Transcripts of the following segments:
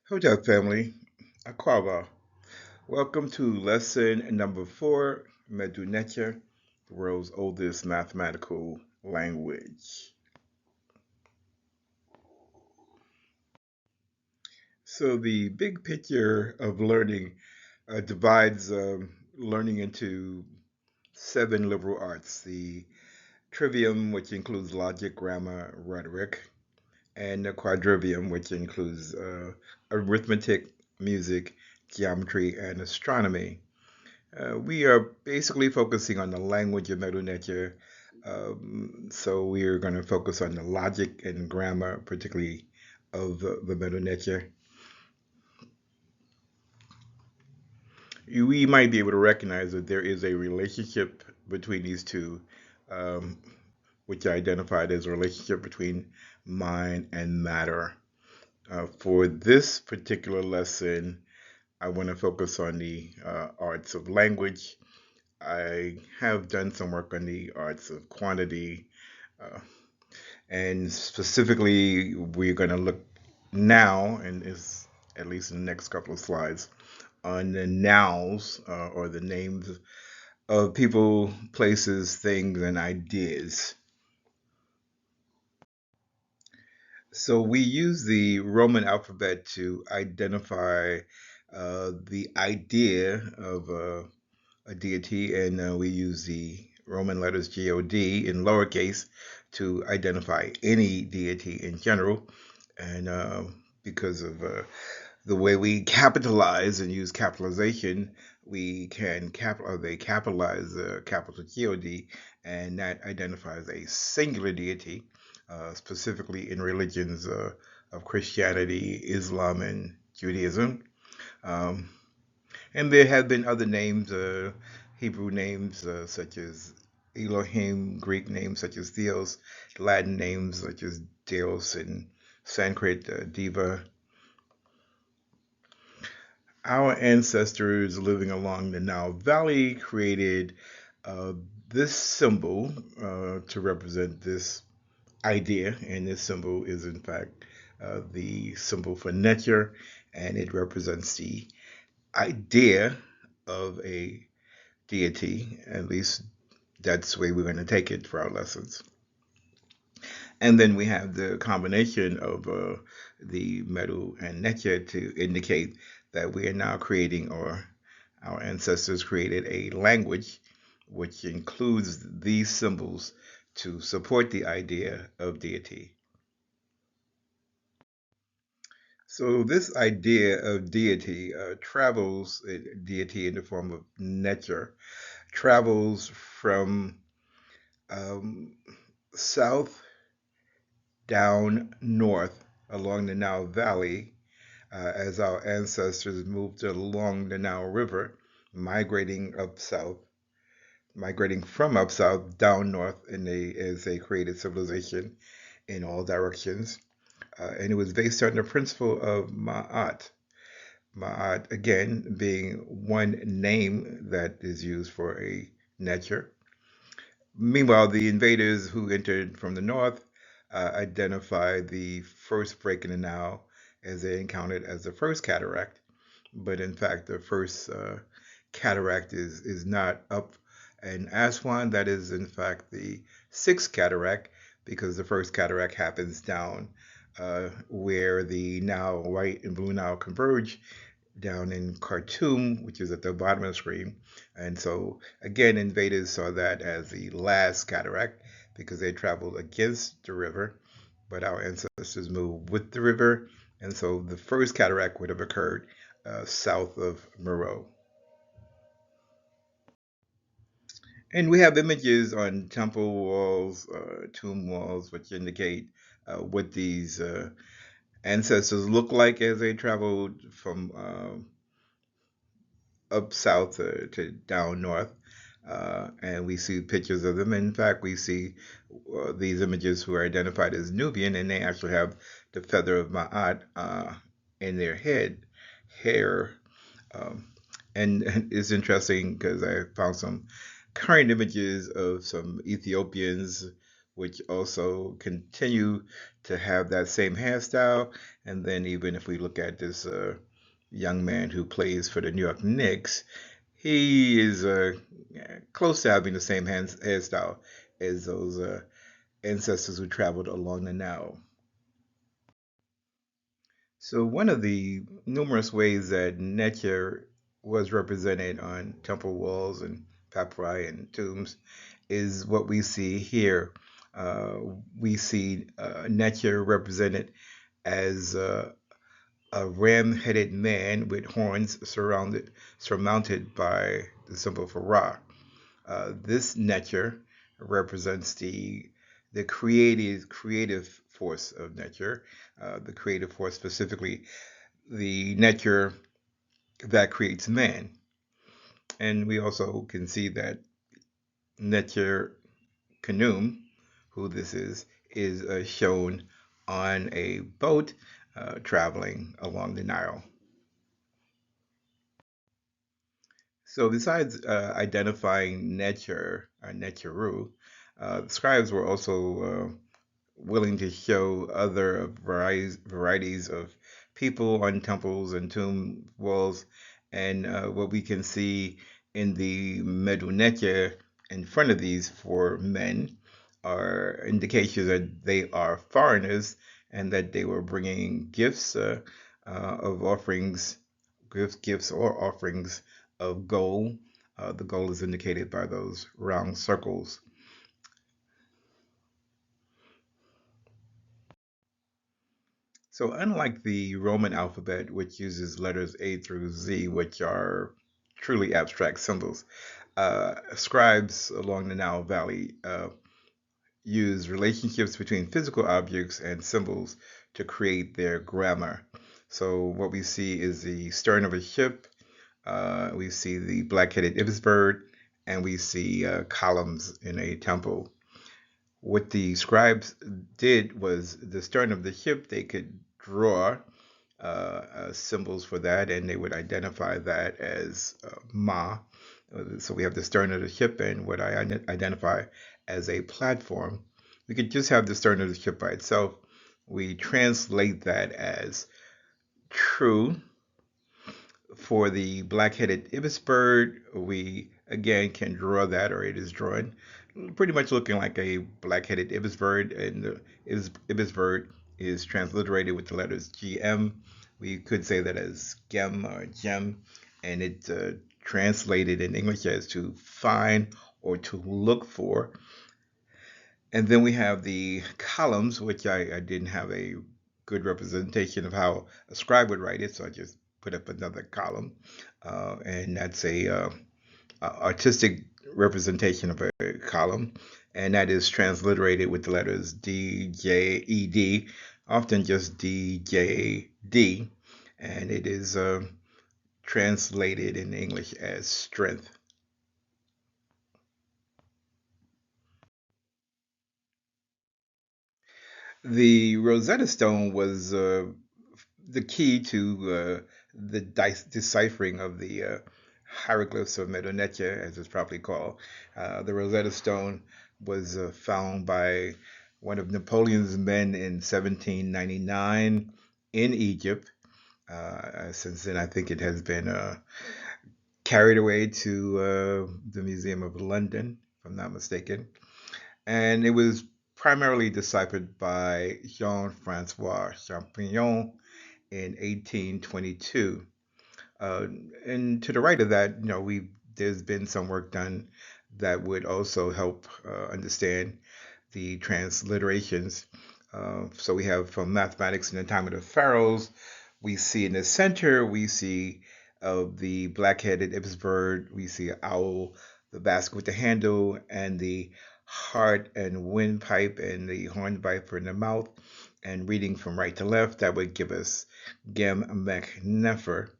Hotel family, Aquava. Welcome to lesson number 4, Mdw Ntr, the world's oldest mathematical language. So the big picture of learning divides learning into 7 liberal arts: the trivium, which includes logic, grammar, rhetoric, and the quadrivium, which includes arithmetic, music, geometry, and astronomy. We are basically focusing on the language of Mdw Ntr. So we are going to focus on the logic and grammar, particularly of the Mdw Ntr. We might be able to recognize that there is a relationship between these two, um, which I identified as a relationship between mind and matter. For this particular lesson, I want to focus on the arts of language. I have done some work on the arts of quantity, uh, and specifically, we're going to look now, and is at least in the next couple of slides, on the nows or the names of people, places, things, and ideas. So we use the Roman alphabet to identify the idea of a deity, and we use the Roman letters God in lowercase to identify any deity in general. And because of the way we capitalize and use capitalization, we can they capitalize capital God, and that identifies a singular deity, specifically in religions of Christianity, Islam, and Judaism. Um, and there have been other names, Hebrew names such as Elohim, Greek names such as Theos, Latin names such as Deus, and Sanskrit Diva. Our ancestors living along the Nile Valley created uh, this symbol to represent this idea, and this symbol is in fact the symbol for Netjer, and it represents the idea of a deity. At least that's the way we're going to take it for our lessons. And then we have the combination of the Mdw and Ntr to indicate that we are now creating, or our ancestors created, a language which includes these symbols to support the idea of deity. So this idea of deity travels, deity in the form of Ntr, travels from um, south down north along the Nile Valley as our ancestors moved along the Nile River, migrating up south, migrating from up south down north, as they created civilization in all directions. And it was based on the principle of Ma'at. Ma'at, again, being one name that is used for a nature. Meanwhile, the invaders who entered from the north identified the first break in the Nile as they encountered as the first cataract. But in fact, the first cataract is not up in Aswan. That is, in fact, the sixth cataract, because the first cataract happens down where the Nile, white and blue Nile converge down in Khartoum, which is at the bottom of the screen. And so, again, invaders saw that as the last cataract because they traveled against the river, but our ancestors moved with the river. And so the first cataract would have occurred south of Meroe. And we have images on temple walls, tomb walls, which indicate what these ancestors look like as they traveled from up south to down north. And we see pictures of them. In fact, we see these images who are identified as Nubian, and they actually have the feather of Ma'at in their hair. Um, and it's interesting because I found some current images of some Ethiopians which also continue to have that same hairstyle. And then even if we look at this young man who plays for the New York Knicks, he is close to having the same hairstyle as those ancestors who traveled along the Nile. So one of the numerous ways that nature was represented on temple walls and papyri and tombs is what we see here. Uh, we see nature represented as a ram-headed man with horns surmounted by the symbol for Ra. This nature represents the creative force of nature, the creative force specifically the nature that creates man. And we also can see that nature Kanum, who this is shown on a boat traveling along the Nile. So besides identifying nature, Neteru, scribes were also willing to show other varieties of people on temples and tomb walls. And what we can see in the Mdw Ntr in front of these four men are indications that they are foreigners and that they were bringing gifts of offerings, gifts or offerings of gold. The gold is indicated by those round circles. So unlike the Roman alphabet, which uses letters A through Z, which are truly abstract symbols, scribes along the Nile Valley use relationships between physical objects and symbols to create their grammar. So what we see is the stern of a ship, we see the black-headed ibis bird, and we see columns in a temple. What the scribes did was the stern of the ship, they could draw symbols for that, and they would identify that as Ma. So we have the stern of the ship and what I identify as a platform. We could just have the stern of the ship by itself. We translate that as true. For the black-headed ibis bird, we again can draw that, or it is drawn, pretty much looking like a black-headed ibis bird, and the ibis bird is transliterated with the letters GM. We could say that as gem or gem, and it's translated in English as to find or to look for. And then we have the columns, which I didn't have a good representation of how a scribe would write it, so I just put up another column. And that's a artistic representation of a column, and that is transliterated with the letters D, J, E, D, often just D, J, D, and it is translated in English as strength. The Rosetta Stone was the key to the deciphering of the hieroglyphs of Mdw Ntr, as it's properly called. The Rosetta Stone was found by one of Napoleon's men in 1799 in Egypt. Since then, I think it has been carried away to the Museum of London, if I'm not mistaken. And it was primarily deciphered by Jean-Francois Champollion in 1822. Uh, and to the right of that, there's been some work done that would also help understand the transliterations. So we have from mathematics in the time of the pharaohs. We see in the center, we see of the black-headed ibis bird. We see an owl, the basket with the handle, and the heart and windpipe and the hornpipe in the mouth. And reading from right to left, that would give us Gem Mech Nefer.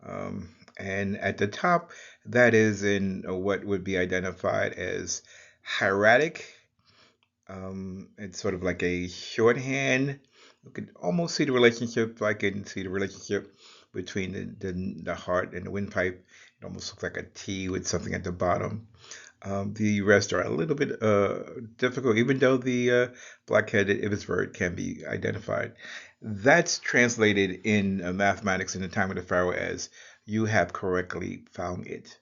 And at the top, that is in what would be identified as hieratic. It's sort of like a shorthand. You could almost see the relationship. I can see the relationship between the heart and the windpipe. It almost looks like a T with something at the bottom. The rest are a little bit difficult, even though the black-headed ibis bird can be identified. That's translated in mathematics in the time of the pharaoh as "you have correctly found it."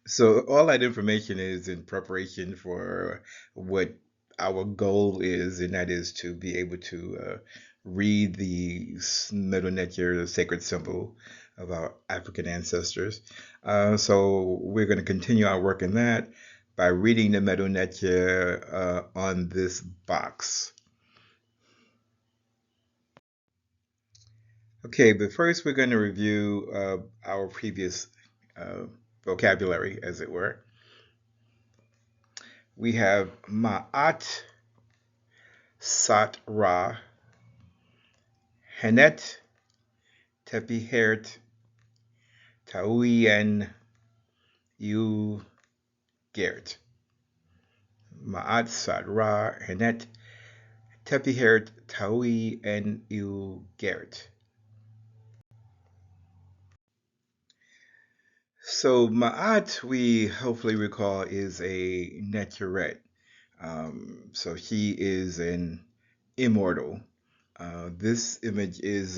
So all that information is in preparation for what our goal is, and that is to be able to read the Middle Netzer, the sacred symbol of our African ancestors. So we're going to continue our work in that by reading the Middle Netzer on this box. Okay, but first we're going to review our previous vocabulary, as it were. We have Ma'at, Sat Ra, Henet, Tepihert, Taouen, U Gert. Ma'at, Sat Ra, Henet, Tepihert, Taoui, and U Gert. So Ma'at, we hopefully recall, is a Neturette. So he is an immortal. This image is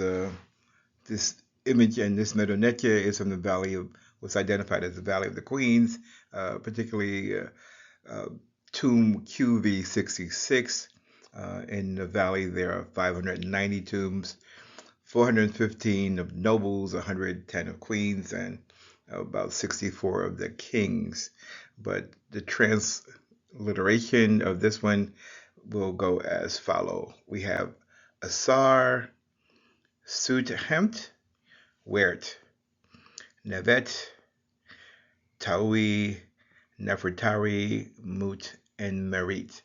this image and this Mdw Ntr is from the Valley of what's identified as the Valley of the Queens, particularly tomb QV66. In the valley, there are 590 tombs, 415 of nobles, 110 of queens, and about 64 of the kings. But the transliteration of this one will go as follow. We have Asar, Sut-Hemt, Wert, Nevet, Taui, Nefertari, Mut, and Merit.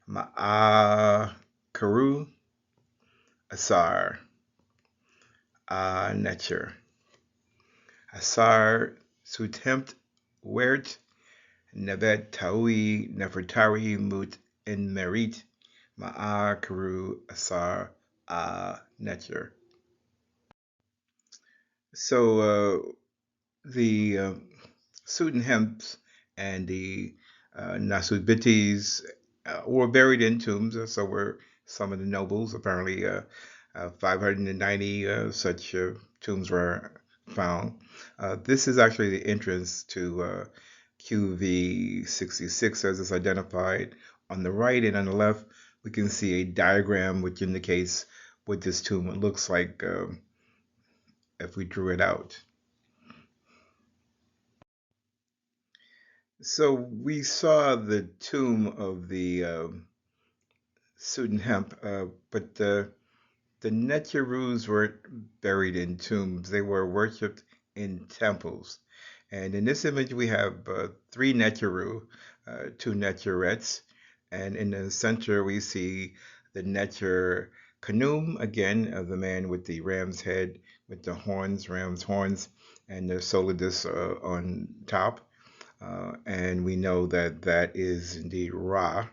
Ma'akaru, Asar, Netzer. Asar, Sut-Hemt, Wert, Nevet, Taui, Nefertari, Mut, and Merit. Ma'akaru, Asar, Netzer. So the Sut-Hemts and the Nasudbitis were buried in tombs, so were some of the nobles. Apparently, 590 such tombs were found. This is actually the entrance to QV66 as it's identified on the right, and on the left we can see a diagram which indicates what this tomb looks like if we drew it out. So we saw the tomb of the Sut-Hempt, but the Neterus weren't buried in tombs. They were worshipped in temples. And in this image, we have three Neteru, two Neterettes. And in the center, we see the Neter Khnum, again, the man with the ram's head, with the horns, ram's horns, and the solar disc on top. And we know that that is indeed Ra.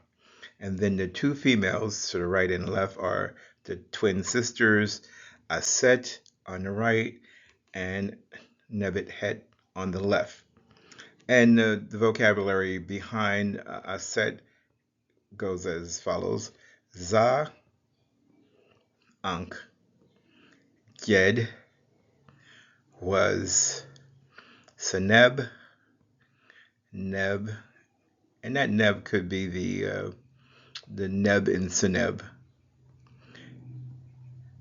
And then the two females to the right and left are the twin sisters, Aset on the right and Nevet Het on the left. And the vocabulary behind Aset goes as follows. Za, Ankh, Jed, was, Seneb, Neb, and that Neb could be the Neb in Seneb.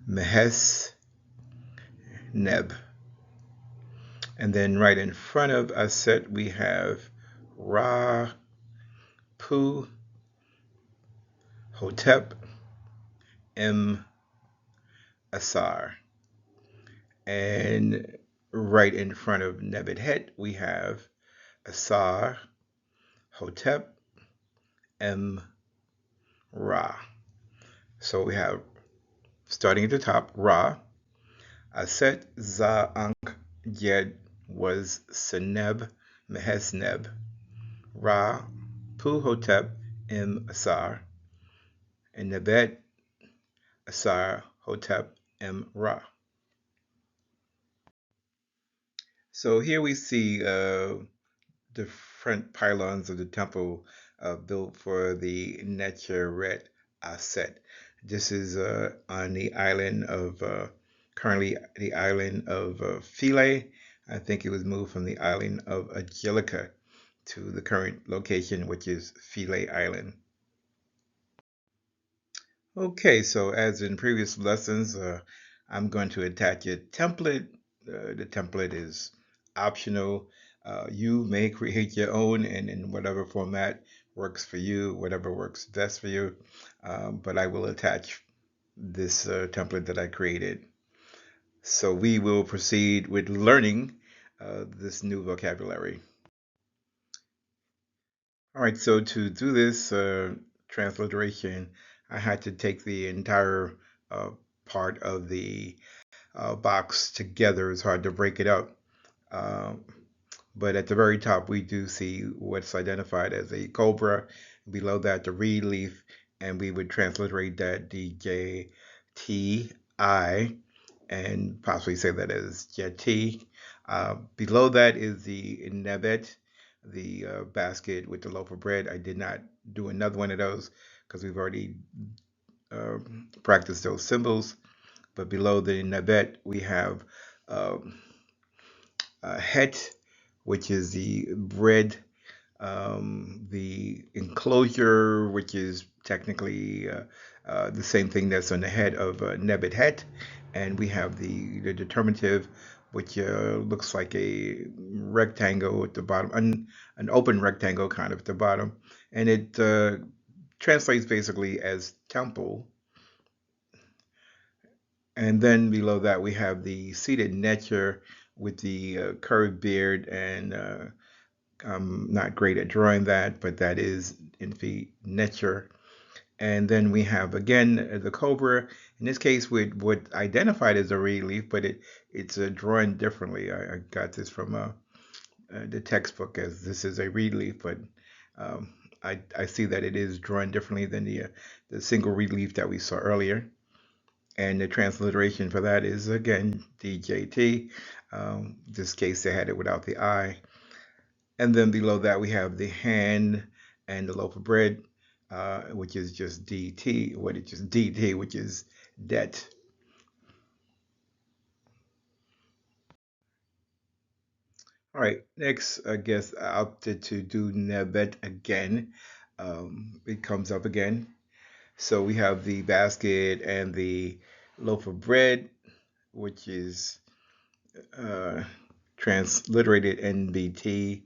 Mehes, Neb. And then right in front of Aset, we have Ra, Pu, Hotep, M, Asar. And right in front of Nevet Het, we have Asar, Hotep, M, Ra. So we have, starting at the top, Ra, Aset, Za, Ankh, Jed, was, Seneb, Mehesneb, Ra, Pu, Hotep, M, Asar, and Nebet, Asar, Hotep, M, Ra. So here we see the front pylons of the temple built for the Ntr set. This is on the island of, currently the island of Philae. I think it was moved from the island of Angelica to the current location, which is Philae Island. Okay, so as in previous lessons, I'm going to attach a template. The template is optional. You may create your own and in whatever format works for you, whatever works best for you. But I will attach this template that I created. So we will proceed with learning this new vocabulary. All right, so to do this transliteration, I had to take the entire uh, part of the box together. It's hard to break it up. Uh, but at the very top, we do see what's identified as a cobra. Below that, the reed leaf, and we would transliterate that DJTI and possibly say that as Jeti. Below that is the Nebet, the basket with the loaf of bread. I did not do another one of those because we've already practiced those symbols. But below the Nebet, we have um, Het, which is the bread, the enclosure, which is technically the same thing that's on the head of Nebet Het, and we have the determinative, which looks like a rectangle at the bottom, an open rectangle kind of at the bottom, and it translates basically as temple. And then below that we have the seated Netcher with the curved beard, and I'm not great at drawing that, but that is in the Netcher. And then we have again the cobra. In this case, with what identified as a reed leaf, but it's drawn differently. I got this from the textbook as this is a reed leaf, but um, I see that it is drawn differently than the single reed leaf that we saw earlier. And the transliteration for that is again DJT. This case they had it without the I. And then below that we have the hand and the loaf of bread, which is just DT, what it just DT, which is debt. All right, next I guess I opted to do Nebet again. It comes up again. So we have the basket and the loaf of bread, which is uh, transliterated NBT,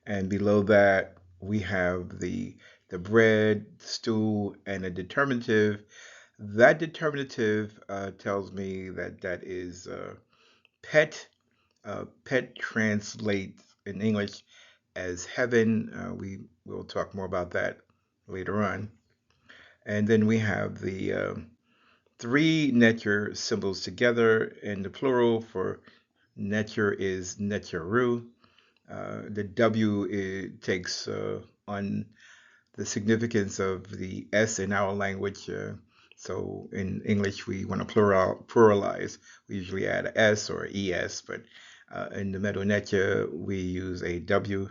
and below that we have the bread, stew, and a determinative. That determinative tells me that that is pet. Pet translates in English as heaven. We will talk more about that later on. And then we have the three Netcher symbols together, and the plural for Netcher is Netcheru. The W takes on the significance of the S in our language. So in English, we want to pluralize. We usually add a S or ES, but in the Mdw Ntr, we use a W.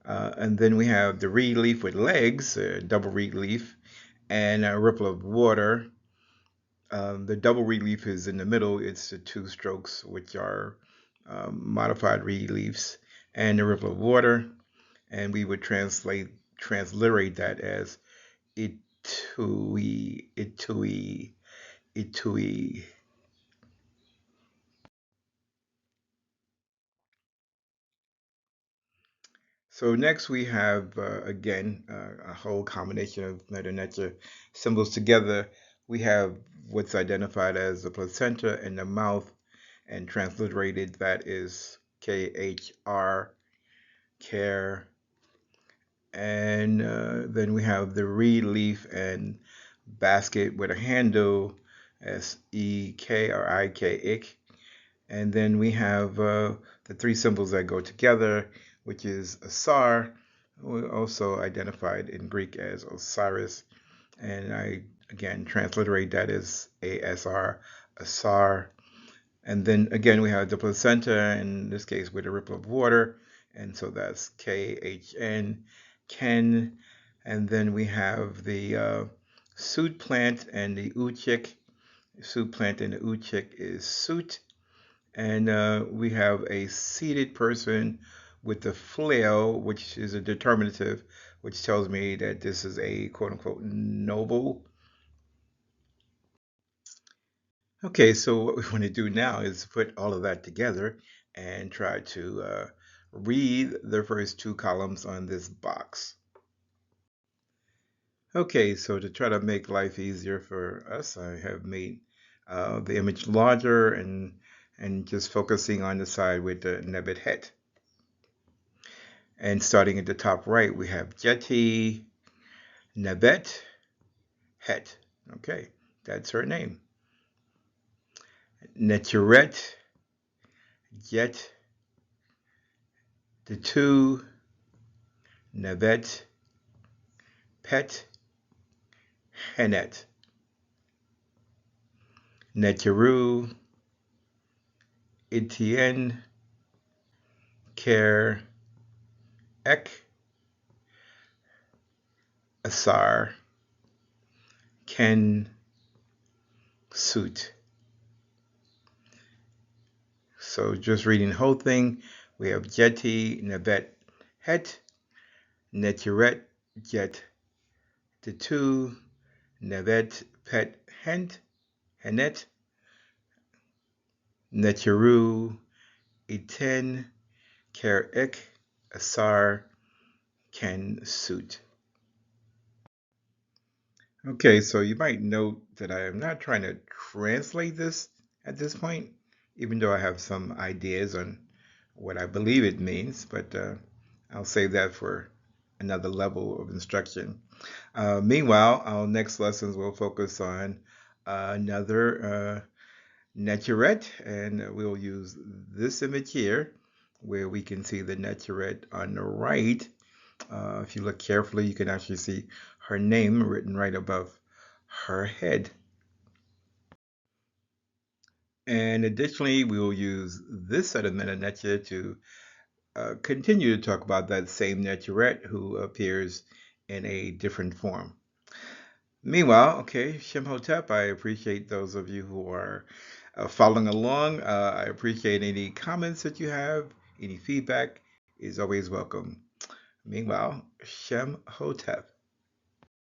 And then we have the reed leaf with legs, double reed leaf, and a ripple of water. The double reed leaf is in the middle. It's the two strokes, which are modified reed leaves, and the ripple of water. And we would transliterate that as itui, itui, itui. So next we have, again, a whole combination of Mdw Ntr symbols together. We have what's identified as the placenta in the mouth, and transliterated that is KHR, care. And then we have the reed leaf and basket with a handle, SEK or IK, ick. And then we have the three symbols that go together, which is Asar, also identified in Greek as Osiris. And I, again, transliterate that as ASR, Asar. And then again, we have the placenta, in this case with a ripple of water. And so that's KHN, Ken. And then we have the suit plant and the uchik. Suit plant and the uchik is suit. And we have a seated person with the flail, which is a determinative, which tells me that this is a quote unquote noble. Okay, so what we want to do now is put all of that together and try to read the first two columns on this box. Okay, so to try to make life easier for us, I have made the image larger and just focusing on the side with the nebet het. And starting at the top right, we have Jetty, Nebet, Het. Okay, that's her name. Neturet, Jet, the two, Nebet, Pet, Henet. Neteru, Etienne, Care, Ek, Asar, Ken, Suit. So just reading the whole thing, we have Jetty, Nebet, Het, Neturet, Jet, the two, Nebet, Pet, Hent, Henet, Neteru, Etienne, Care, Ek, Asar, Ken, Suit. Okay, so you might note that I am not trying to translate this at this point, even though I have some ideas on what I believe it means, but I'll save that for another level of instruction. Meanwhile, our next lessons will focus on another Neturet, and we'll use this image here where we can see the Neturet on the right. If you look carefully, you can actually see her name written right above her head. And additionally, we will use this set of meta-netia to continue to talk about that same Neturet who appears in a different form. Meanwhile, okay, Shemhotep, I appreciate those of you who are following along. I appreciate any comments that you have. Any feedback is always welcome. Meanwhile, Shemhotep.